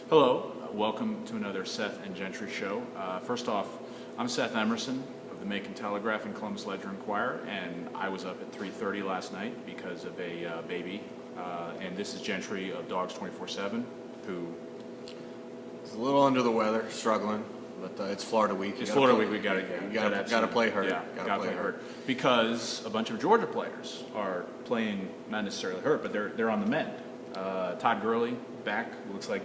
Hello, welcome to another Seth and Gentry show. First off, I'm Seth Emerson of the Macon Telegraph and Columbus Ledger Enquirer, and I was up at 3:30 last night because of a baby. And this is Gentry of Dogs 24/7, who He's a little under the weather, struggling, but it's Florida week. it's Florida week. We got to play hurt. Yeah, got to play hurt because a bunch of Georgia players are playing, not necessarily hurt, but they're on the mend. Todd Gurley back, looks like.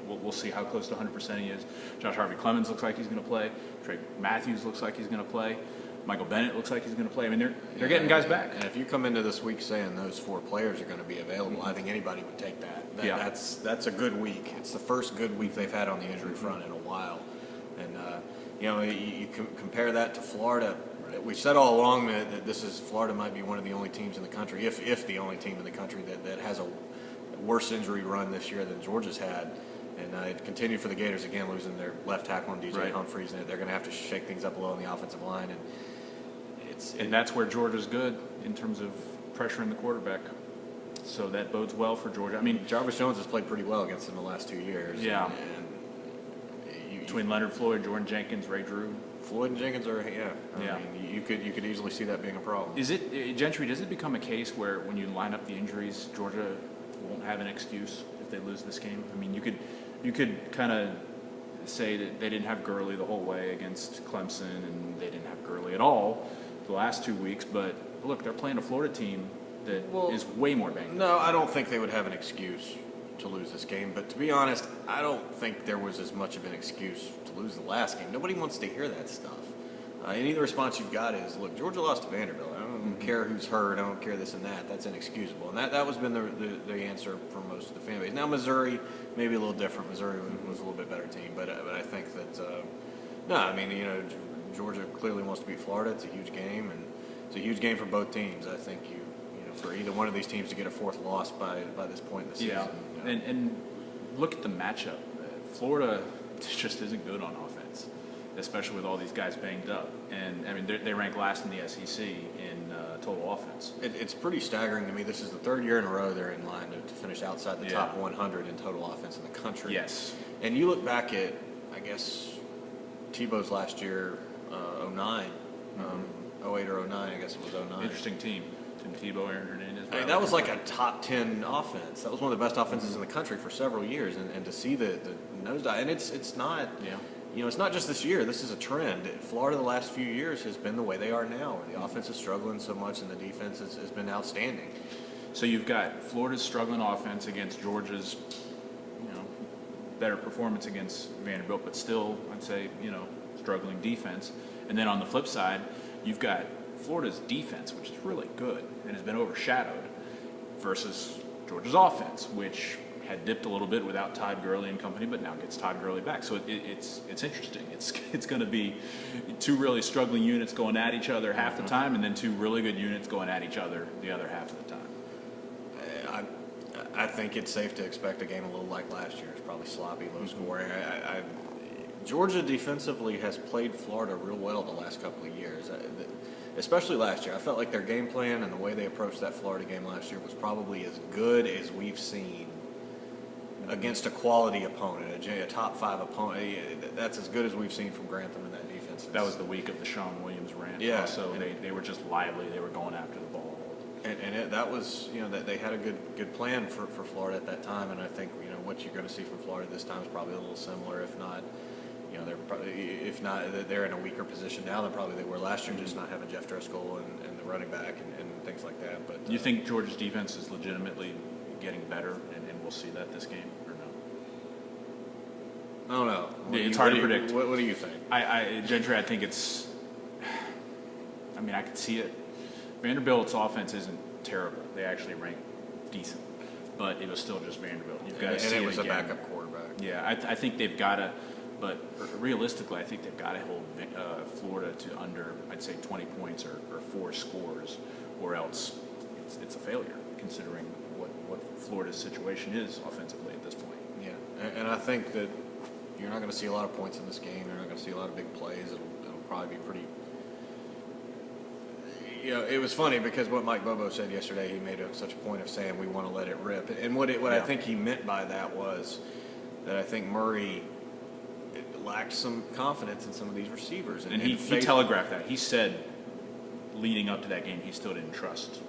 We'll see how close to 100% he is. Josh Harvey-Clemens looks like he's going to play. Trey Matthews looks like he's going to play. Michael Bennett looks like he's going to play. I mean, they're getting guys back. And if you come into this week saying those four players are going to be available, I think anybody would take that. That's a good week. It's the first good week they've had on the injury front in a while. And, you compare that to Florida. We've said all along that Florida might be one of the only teams in the country, if the only team in the country, that has a worse injury run this year than Georgia's had. And it continued for the Gators again, losing their left tackle and DJ Humphreys. And they're going to have to shake things up a little on the offensive line. And that's where Georgia's good in terms of pressuring the quarterback. So that bodes well for Georgia. I mean, Jarvis Jones has played pretty well against them the last 2 years. Yeah. Between Leonard Floyd, Jordan Jenkins, Ray Drew. Floyd and Jenkins are, I mean, you could easily see that being a problem. Is it, Gentry, does it become a case where when you line up the injuries, Georgia won't have an excuse if they lose this game? I mean, you could kind of say that they didn't have Gurley the whole way against Clemson, and they didn't have Gurley at all the last 2 weeks. But look, they're playing a Florida team that is way more banged up. No, I don't think they would have an excuse to lose this game. But to be honest, I don't think there was as much of an excuse to lose the last game. Nobody wants to hear that stuff. Any of the response you've got is, look, Georgia lost to Vanderbilt. I don't care who's hurt. I don't care this and that. That's inexcusable. And that was been the answer for most of the fan base. Now, Missouri, maybe a little different. Missouri was a little bit better team. But I think that, Georgia clearly wants to beat Florida. It's a huge game. And it's a huge game for both teams. I think, for either one of these teams to get a fourth loss by this point in the season. Yeah, and look at the matchup. Florida just isn't good on offense, especially with all these guys banged up. And, I mean, they rank last in the SEC in total offense. It's pretty staggering to me. This is the third year in a row they're in line to finish outside the top 100 in total offense in the country. Yes. And you look back at, I guess, Tebow's last year, 09, 08 or 09, I guess it was 09. Interesting team. Tim Tebow, Aaron Hernandez. I mean, that was like a top 10 offense. That was one of the best offenses in the country for several years. And to see the nosedive, and it's not... Yeah. It's not just this year. This is a trend. Florida the last few years has been the way they are now. The offense is struggling so much, and the defense has been outstanding. So you've got Florida's struggling offense against Georgia's, better performance against Vanderbilt, but still, I'd say, struggling defense. And then on the flip side, you've got Florida's defense, which is really good and has been overshadowed, versus Georgia's offense, which had dipped a little bit without Todd Gurley and company, but now gets Todd Gurley back. So it's interesting. It's going to be two really struggling units going at each other half the time, and then two really good units going at each other the other half of the time. I think it's safe to expect a game a little like last year. It's probably sloppy, low scoring. Georgia defensively has played Florida real well the last couple of years, especially last year. I felt like their game plan and the way they approached that Florida game last year was probably as good as we've seen against a quality opponent, a top 5 opponent. That's as good as we've seen from Grantham in that defense. That was the week of the Sean Williams rant. Yeah. So they were just lively. They were going after the ball. That was, that they had a good plan for Florida at that time. And I think, what you're going to see from Florida this time is probably a little similar, if not, they're in a weaker position now than probably they were last year, just not having Jeff Driscoll and the running back and things like that. But you think Georgia's defense is legitimately getting better, and we'll see that this game, or no? I don't know. It's hard to predict. What do you think? Gentry, I think it's... I mean, I could see it. Vanderbilt's offense isn't terrible. They actually rank decent, but it was still just Vanderbilt. You've got to see it again. And it was a backup quarterback. Yeah, I think they've got to... But realistically, I think they've got to hold Florida to under, I'd say, 20 points or 4 scores, or else it's a failure, considering what Florida's situation is offensively at this point. Yeah, and I think that you're not going to see a lot of points in this game. You're not going to see a lot of big plays. It'll probably be pretty... It was funny because what Mike Bobo said yesterday, he made such a point of saying we want to let it rip. And what I think he meant by that was that I think Murray lacked some confidence in some of these receivers. And he telegraphed that. He said, leading up to that game, he still didn't trust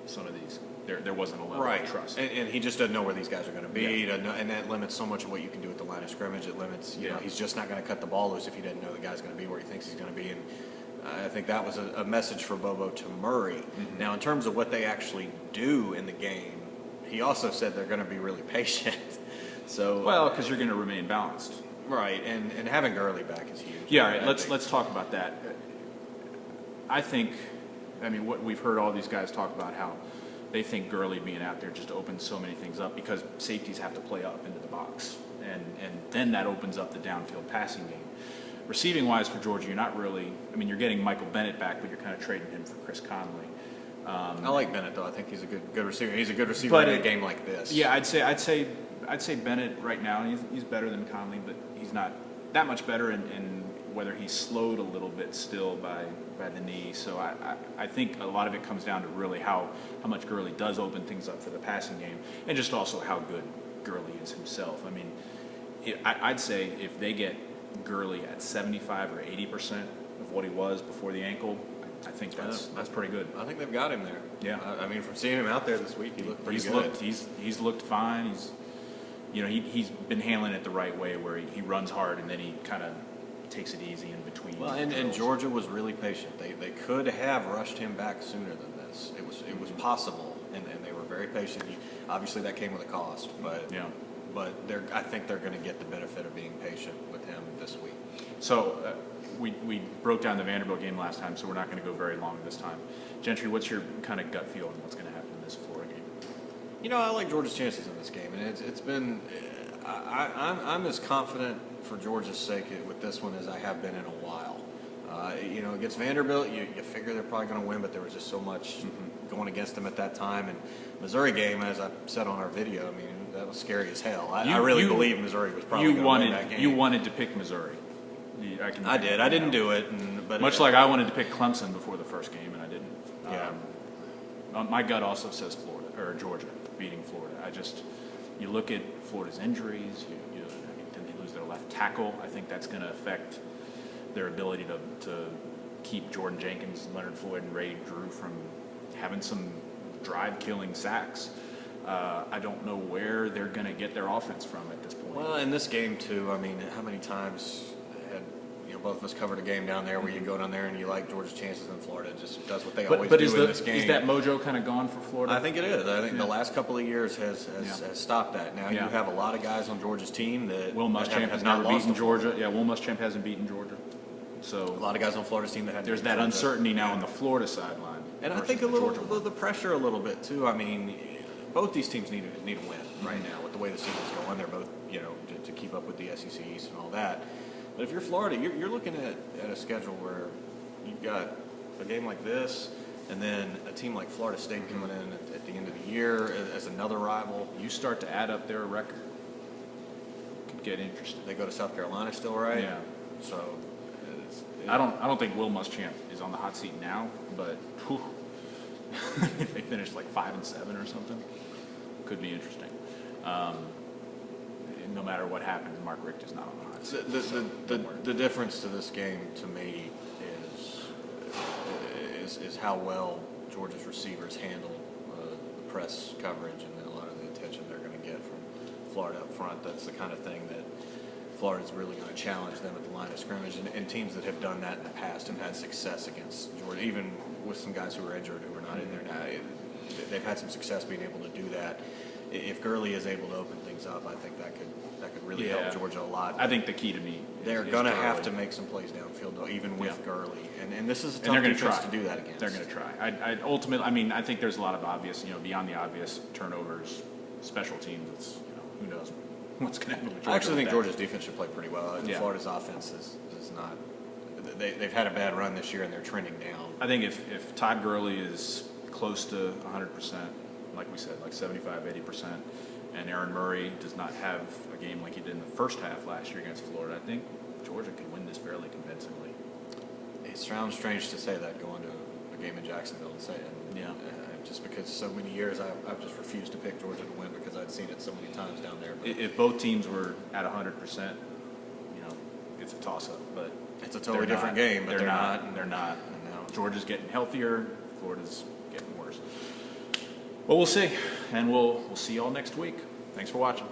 some of these. There wasn't a level of trust. And he just doesn't know where these guys are going to be. Yeah. He doesn't know, and that limits so much of what you can do at the line of scrimmage. It limits, you know, he's just not going to cut the ball loose if he doesn't know the guy's going to be where he thinks he's going to be. And I think that was a message for Bobo to Murray. Mm-hmm. Now, in terms of what they actually do in the game, he also said they're going to be really patient. So well, because you're going to remain balanced. Right, and having Gurley back is huge. Yeah, right. Let's talk about that. I mean, what we've heard all these guys talk about how they think Gurley being out there just opens so many things up because safeties have to play up into the box, and then that opens up the downfield passing game. Receiving wise for Georgia, you're not really. I mean, you're getting Michael Bennett back, but you're kind of trading him for Chris Conley. I like Bennett though. I think he's a good receiver. He's a good receiver in a game like this. Yeah, I'd say Bennett right now. He's better than Conley, but he's not that much better. And whether he's slowed a little bit still by the knee. So I think a lot of it comes down to really how much Gurley does open things up for the passing game, and just also how good Gurley is himself. I mean, I'd say if they get Gurley at 75 or 80% of what he was before the ankle, I think that's pretty good. I think they've got him there. Yeah. I mean, from seeing him out there this week, he looked pretty good. He's looked fine. He's been handling it the right way, where he runs hard and then he kind of takes it easy in between. Well, and Georgia was really patient. They could have rushed him back sooner than this. It was possible, and they were very patient. Obviously, that came with a cost, but yeah. But I think they're going to get the benefit of being patient with him this week. So we broke down the Vanderbilt game last time, so we're not going to go very long this time. Gentry, what's your kind of gut feel on what's going to happen in this Florida game? You know, I like Georgia's chances in this game, and it's been. I'm as confident for Georgia's sake with this one as I have been in a while. Against Vanderbilt, you figure they're probably going to win, but there was just so much going against them at that time. And Missouri game, as I said on our video, I mean, that was scary as hell. I really believe Missouri was probably going to win that game. You wanted to pick Missouri. I did. I didn't do it. But much like I wanted to pick Clemson before the first game, and I didn't. Yeah. My gut also says Florida or Georgia beating Florida. You look at Florida's injuries. Then they lose their left tackle. I think that's going to affect their ability to keep Jordan Jenkins, Leonard Floyd, and Ray Drew from having some drive-killing sacks. I don't know where they're going to get their offense from at this point. Well, in this game too, I mean, how many times had both of us covered a game down there where you go down there and you like Georgia's chances in Florida? It just does what they always do in this game. Is that mojo kind of gone for Florida? I think it is. I think the last couple of years has stopped that. Now you have a lot of guys on Georgia's team that Will Muschamp has not beaten Georgia. Yeah, Will Muschamp hasn't beaten Georgia. So a lot of guys on Florida's team that had. There's that uncertainty now on the Florida sideline. And I think the pressure a little bit too. I mean, both these teams need a win right now with the way the season's going. They're both to keep up with the SEC East and all that. But if you're Florida, you're looking at a schedule where you've got a game like this, and then a team like Florida State coming in at the end of the year as another rival. You start to add up their record, it could get interesting. They go to South Carolina still, right? Yeah. So I don't think Will Muschamp is on the hot seat now, but if they finish like 5-7 or something, could be interesting. No matter what happens, Mark Richter's not on the hot seat. The difference to this game to me is how well Georgia's receivers handle the press coverage and a lot of the attention they're going to get from Florida up front. That's the kind of thing that Florida's really going to challenge them at the line of scrimmage, and teams that have done that in the past have had success against Georgia, even with some guys who are injured who are not in there now. They've had some success being able to do that. If Gurley is able to open things up, I think that could really help Georgia a lot. I think the key to me they're going to have to make some plays downfield, though, even with Gurley, and this is a tough defense to do that against. They're going to try. Ultimately, I think there's a lot of obvious, beyond the obvious turnovers, special teams. It's, who knows what's going to happen with Georgia. I actually think Georgia's defense should play pretty well. Florida's offense is not. They've had a bad run this year, and they're trending down. I think if Todd Gurley is close to 100%, like we said, like 75, 80%, and Aaron Murray does not have a game like he did in the first half last year against Florida, I think Georgia can win this fairly convincingly. It sounds strange to say that going to a game in Jacksonville and say it. Yeah. just because so many years I've just refused to pick Georgia to win because I'd seen it so many times down there. But If both teams were at 100%, it's a toss-up. But it's a totally different game. But they're not. They're not. No. Georgia's getting healthier. Florida's getting worse. Well, we'll see, and we'll see y'all next week. Thanks for watching.